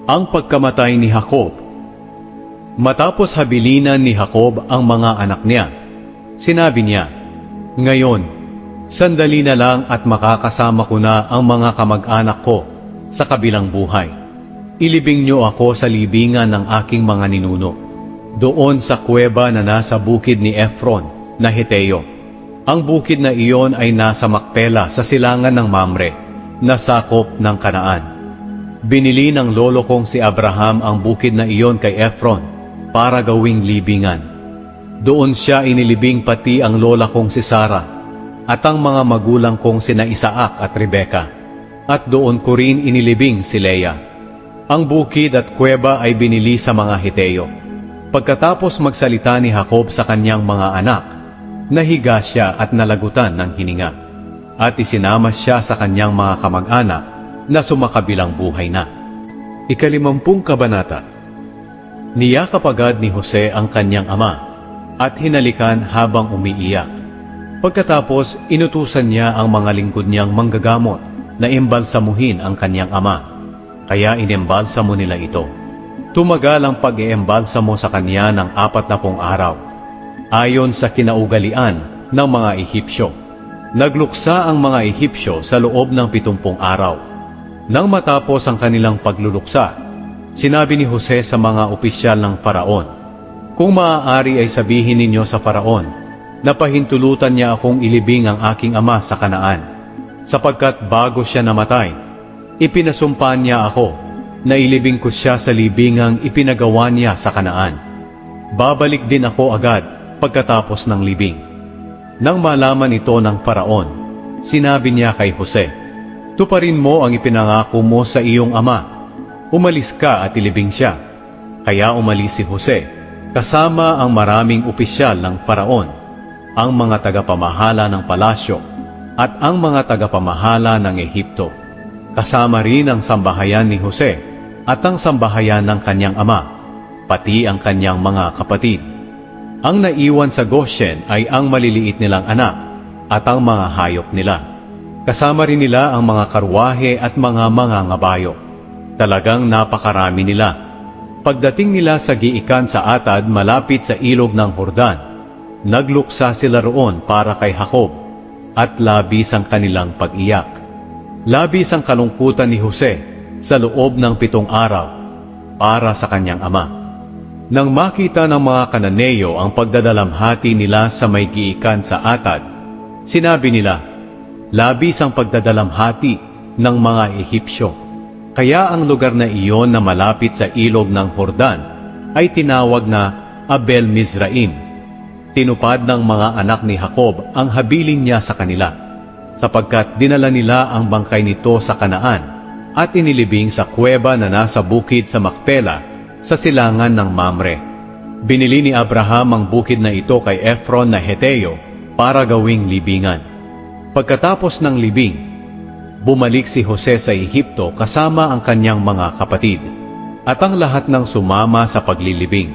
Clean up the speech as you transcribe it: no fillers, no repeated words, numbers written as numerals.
Ang pagkamatay ni Jacob. Matapos habilinan ni Jacob ang mga anak niya, sinabi niya, "Ngayon, sandali na lang at makakasama ko na ang mga kamag-anak ko sa kabilang buhay. Ilibing niyo ako sa libingan ng aking mga ninuno, doon sa kuweba na nasa bukid ni Ephron na Heteo. Ang bukid na iyon ay nasa Makpela sa silangan ng Mamre, na sakop ng Kanaan. Binili ng lolo kong si Abraham ang bukid na iyon kay Ephron para gawing libingan. Doon siya inilibing pati ang lola kong si Sarah at ang mga magulang kong sina Isaac at Rebeka. At doon ko rin inilibing si Leah. Ang bukid at kuweba ay binili sa mga Heteo." Pagkatapos magsalita ni Jacob sa kanyang mga anak, nahiga siya at nalagutan ng hininga. At isinama siya sa kanyang mga kamag-anak na sumakabilang buhay na. 50 kabanata. Niyakap agad ni Jose ang kanyang ama at hinalikan habang umiiyak. Pagkatapos, inutusan niya ang mga lingkod niyang manggagamot na imbalsamuhin ang kanyang ama. Kaya inembalsamo nila ito. Tumagal ang pag-iembalsamo sa kanya ng 40 araw, ayon sa kinaugalian ng mga Ehipsyo. Nagluksa ang mga Ehipsyo sa loob ng 70 araw. Nang matapos ang kanilang pagluluksa, sinabi ni Jose sa mga opisyal ng Faraon, "Kung maaari ay sabihin ninyo sa Faraon na pahintulutan niya akong ilibing ang aking ama sa Kanaan, sapagkat bago siya namatay, ipinasumpa niya ako na ilibing ko siya sa libingang ipinagawa niya sa Kanaan. Babalik din ako agad pagkatapos ng libing." Nang malaman ito ng Faraon, sinabi niya kay Jose, "Tuparin mo ang ipinangako mo sa iyong ama. Umalis ka at ilibing siya." Kaya umalis si Jose, kasama ang maraming opisyal ng Faraon, ang mga tagapamahala ng palasyo, at ang mga tagapamahala ng Ehipto. Kasama rin ang sambahayan ni Jose at ang sambahayan ng kanyang ama, pati ang kanyang mga kapatid. Ang naiwan sa Goshen ay ang maliliit nilang anak at ang mga hayop nila. Kasama rin nila ang mga karwahe at mga ngabayo. Talagang napakarami nila. Pagdating nila sa giikan sa Atad malapit sa ilog ng Jordan, nagluksa sila roon para kay Jacob at labis ang kanilang pag-iyak. Labis ang kalungkutan ni Jose sa loob ng 7 araw para sa kanyang ama. Nang makita ng mga Kananeo ang pagdadalamhati nila sa may giikan sa Atad, sinabi nila, "Labis ang pagdadalamhati ng mga Ehipsyo." Kaya ang lugar na iyon na malapit sa ilog ng Jordan ay tinawag na Abel Mizraim. Tinupad ng mga anak ni Jacob ang habilin niya sa kanila, sapagkat dinala nila ang bangkay nito sa Kanaan at inilibing sa kuweba na nasa bukid sa Makpela sa silangan ng Mamre. Binili ni Abraham ang bukid na ito kay Ephron na Heteo para gawing libingan. Pagkatapos ng libing, bumalik si Jose sa Ehipto kasama ang kanyang mga kapatid at ang lahat ng sumama sa paglilibing.